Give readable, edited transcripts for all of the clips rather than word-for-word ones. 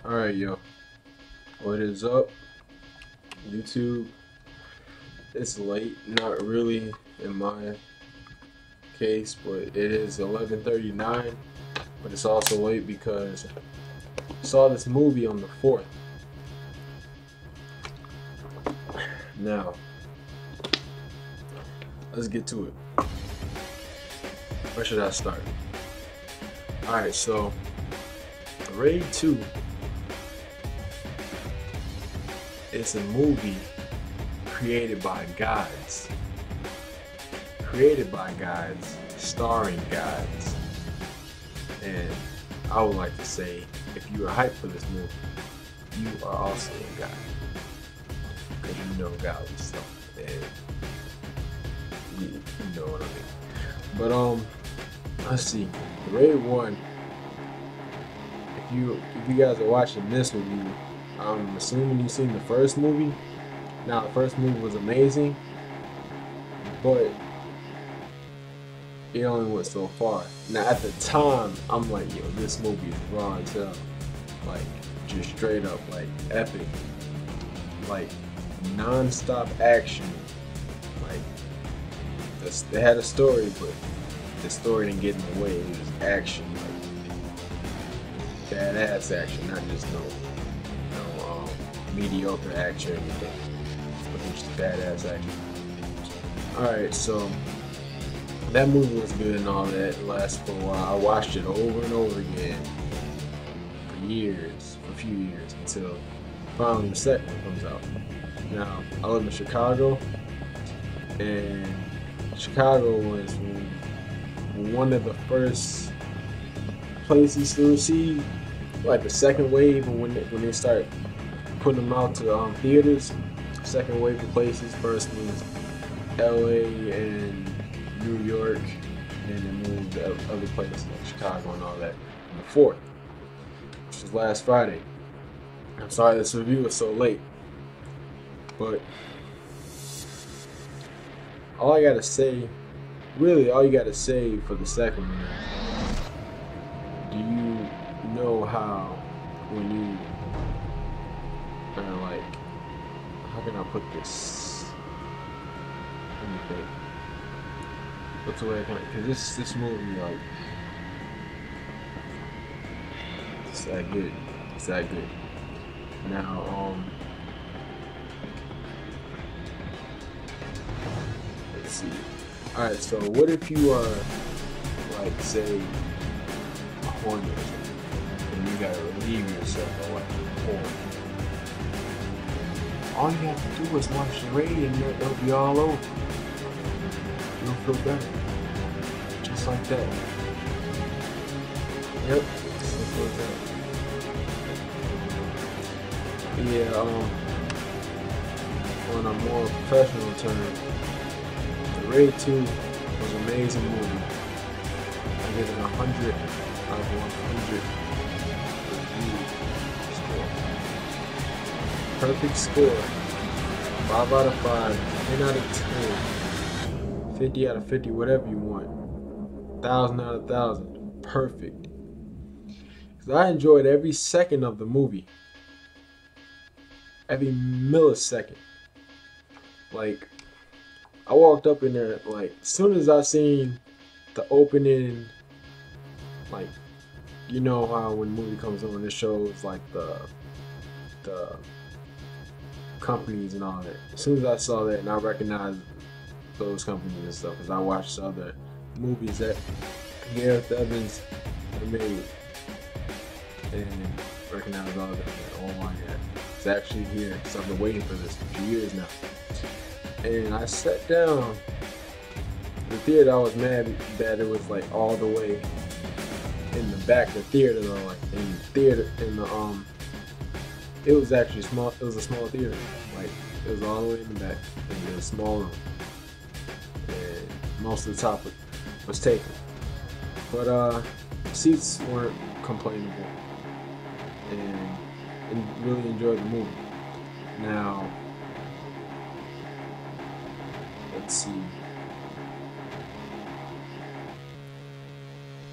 Alright, yo. What is up, YouTube? It's late, not really in my case, but it is 11:39. But it's also late because I saw this movie on the 4th. Now, let's get to it. Where should I start? Alright, so Raid 2 is a movie created by gods. Starring gods. And I would like to say, if you are hyped for this movie, you are also a god. Because you know godly stuff. And you know what I mean. But let's see. Raid 1. If you guys are watching this with me, I'm assuming you've seen the first movie. Now, the first movie was amazing, but it only went so far. Now, at the time, I'm like, yo, this movie is raw as hell. Like, just straight up, like, epic. Like, non-stop action. Like, they had a story, but the story didn't get in the way. It was action, like, badass action, not just no mediocre action or anything, but just badass action. Alright, so that movie was good and all that. It lasted for a while. I watched it over and over again for a few years, until finally the second one comes out. Now, I live in Chicago, and Chicago was one of the first places to receive like the second wave, when they start putting them out to theaters. Second wave of places. First was LA and New York, and then moved to other places like Chicago and all that. And the 4th, which was last Friday. I'm sorry this review is so late, but all you gotta say for the second one is, do you know how when you are like, how can I put this? Let me think. What's the way I can? Because this movie, like, it's that good. It's that good. Now, let's see. All right, so what if you are, like, say, a horny or something, and you gotta relieve yourself or like porn? All you have to do is watch the raid, and it'll be all over. You'll feel better, just like that. Yep, simple as that. Yeah, on a more professional term, the Raid 2 was an amazing movie. I give it 100 out of 100 review score. Perfect score. 5 out of 5, 10 out of 10, 50 out of 50, whatever you want. 1,000 out of 1,000. Perfect. Because I enjoyed every second of the movie. Every millisecond. Like, I walked up in there, like, as soon as I seen the opening, like, you know how when a movie comes on, it shows like the companies and all that. As soon as I saw that, and I recognized those companies and stuff, because I watched other movies that Gareth Evans made, and recognized all of them. Oh my god, it's actually here. So I've been waiting for this for a few years now. And I sat down. The theater, I was mad that it was like all the way in the back of the theater, though. Like in the theater, it was actually small. It was a small theater. Like, it was all the way in the back, in a small room, and most of the top was taken. But seats weren't complainable, and really enjoyed the movie. Now, let's see.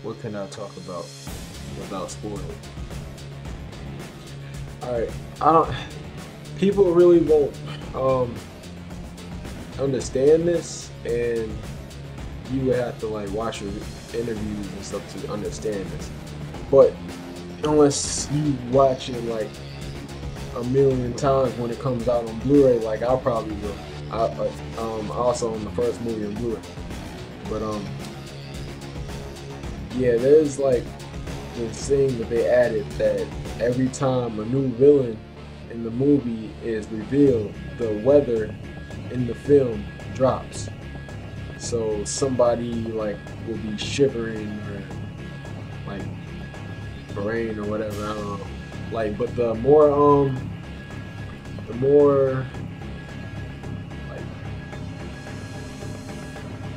What can I talk about without spoiling? Alright, I don't. People really won't understand this, and you would have to like watch your interviews and stuff to understand this. But unless you watch it like a million times when it comes out on Blu-ray, like I probably will. Also on the first movie on Blu-ray. But yeah, there's like this thing that they added that every time a new villain in the movie is revealed, the weather in the film drops. So somebody like will be shivering or like rain or whatever, I don't know. Like, but the more like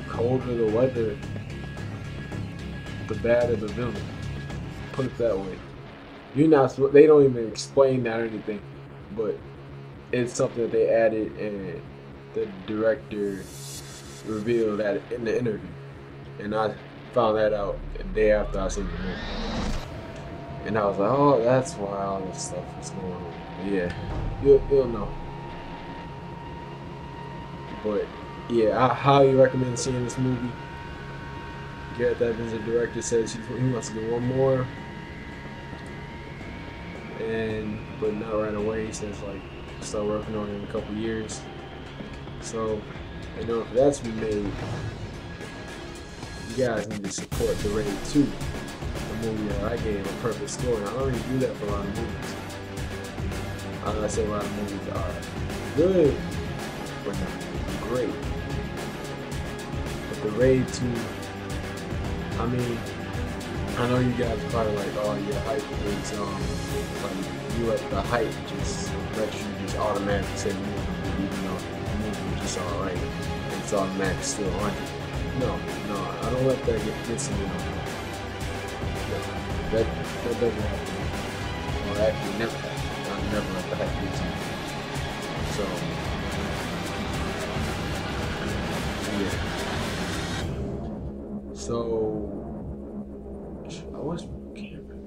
colder the weather, the badder the villain. Put it that way. You're not. They don't even explain that or anything, but it's something that they added, and the director revealed that in the interview, and I found that out the day after I seen the movie, and I was like, oh, that's why all this stuff is going on. Yeah, you'll know. But yeah, I highly recommend seeing this movie. Gareth Evans, the director, says he wants to do one more, but not right away. He says like start working on it in a couple years. So, in order for that to be made, you guys need to support The Raid 2, the movie that I gave a perfect score. And I don't even do that for a lot of movies. I say a lot of movies are good, but not great. But The Raid 2, I mean, I know you guys are probably like, oh, your hype is like you at the hype just lets you just automatically say the movie, even though the movie is just alright. It's automatic still on you. No, I don't let that get to me. No, that doesn't happen. Or actually never happen. I never let the hype get to me. So yeah. So I was camera.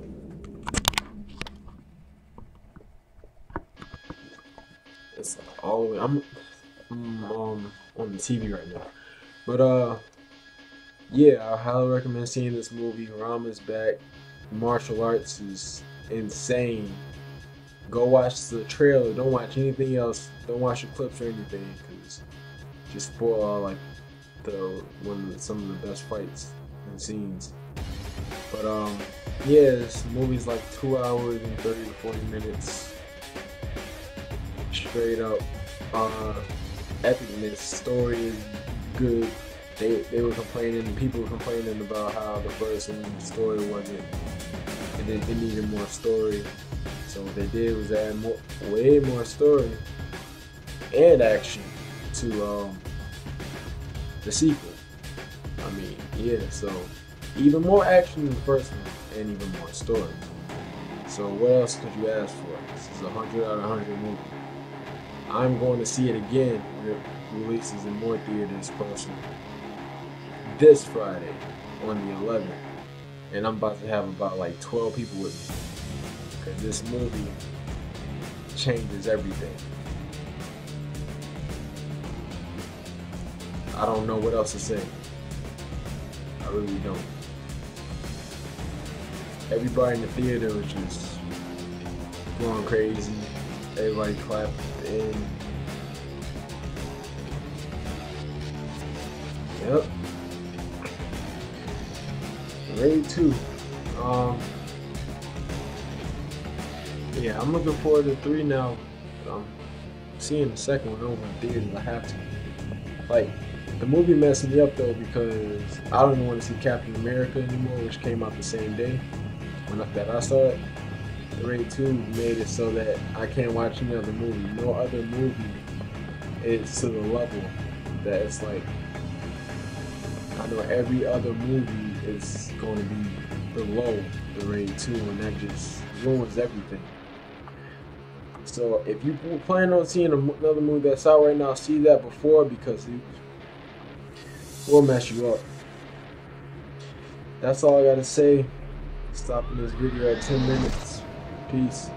It's all the way. I'm on the TV right now, but yeah, I highly recommend seeing this movie. Rama's back. Martial arts is insane. Go watch the trailer. Don't watch anything else. Don't watch the clips or anything, because just spoil all like some of the best fights and scenes. But yeah, this movie's like 2 hours and 30 to 40 minutes. Straight up epicness. Story is good. They were complaining, people were complaining about how the first one story wasn't, and it needed more story. So what they did was add way more story and action to the sequel. I mean, yeah, so even more action than the first one and even more story. So what else could you ask for? This is a 100 out of 100 movie. I'm going to see it again when it releases in more theaters closer this Friday on the 11th. And I'm about to have about like 12 people with me, because this movie changes everything. I don't know what else to say. I really don't. Everybody in the theater was just going crazy. Everybody clapped in. Yep. Raid 2. Yeah, I'm looking forward to 3 now. I'm seeing the second one over in theaters. I have to. Like, the movie messed me up though, because I don't even want to see Captain America anymore, which came out the same day when I saw it. The Raid 2 made it so that I can't watch any other movie. No other movie is to the level that it's like, I know every other movie is going to be below the Raid 2, and that just ruins everything. So if you plan on seeing another movie that's out right now, see that before, because it will mess you up. That's all I gotta say. Stopping this video at 10 minutes. Peace.